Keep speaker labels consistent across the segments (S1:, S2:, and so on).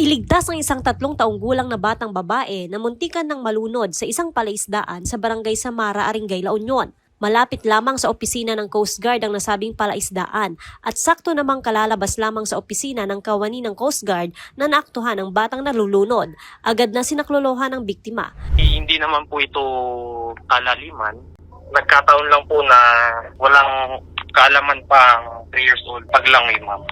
S1: Nailigtas ang isang 3 taong gulang na batang babae na muntikan ng malunod sa isang palaisdaan sa barangay Samara, Aringay, La Union. Malapit lamang sa opisina ng Coast Guard ang nasabing palaisdaan at sakto namang kalalabas lamang sa opisina ng kawani ng Coast Guard na naaktuhan ang batang nalulunod. Agad na sinaklolohan ng biktima.
S2: Hindi naman po ito kalaliman. Nagkataon lang po na walang kaalaman pang 3 years old. Paglangoy, ma'am.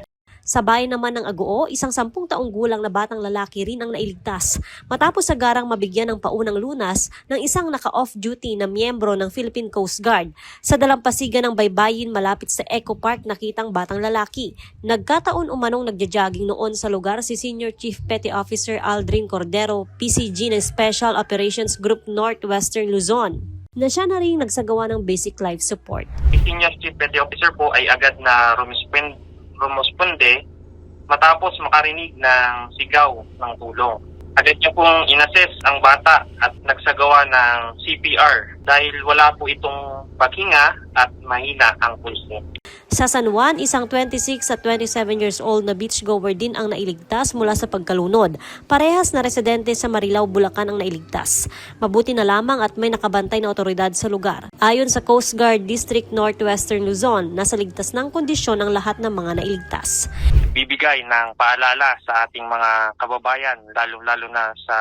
S1: Sa bayan naman ng Agoo, isang 10 taong gulang na batang lalaki rin ang nailigtas matapos agarang mabigyan ng paunang lunas ng isang naka-off-duty na miyembro ng Philippine Coast Guard. Sa dalampasigan ng baybayin malapit sa Eco Park nakitang batang lalaki. Nagkataon umanong nagja-jogging noon sa lugar si Senior Chief Petty Officer Aldrin Cordero, PCG ng Special Operations Group Northwestern Luzon, na siya na rin nagsagawa ng basic life support.
S2: Si Senior Chief Petty Officer po ay agad na rumusponde matapos makarinig ng sigaw ng tulong. Agad niya pong inassess ang bata at nagsagawa ng CPR dahil wala po itong paghinga at mahina ang pulso.
S1: Sa San Juan, isang 26 at 27 years old na beachgoer din ang nailigtas mula sa pagkalunod. Parehas na residente sa Marilao, Bulacan ang nailigtas. Mabuti na lamang at may nakabantay na otoridad sa lugar. Ayon sa Coast Guard District Northwestern Luzon, nasa ligtas ng kondisyon ang lahat ng mga nailigtas.
S2: Bibigay ng paalala sa ating mga kababayan, lalo-lalo na sa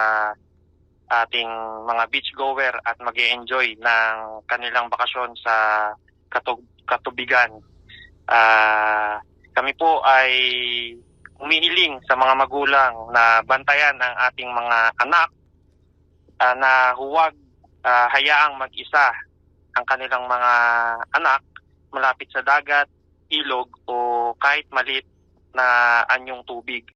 S2: ating mga beachgoer at mag-e-enjoy ng kanilang bakasyon sa katubigan. Kami po ay umihiling sa mga magulang na bantayan ang ating mga anak na huwag hayaang mag-isa ang kanilang mga anak malapit sa dagat, ilog o kahit maliit na anyong tubig.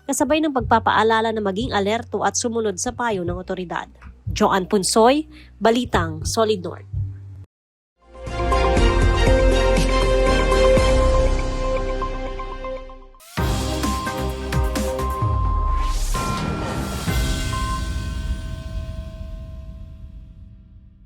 S1: Kasabay ng pagpapaalala na maging alerto at sumunod sa payo ng otoridad. Joanne Punsoy, Balitang Solid North.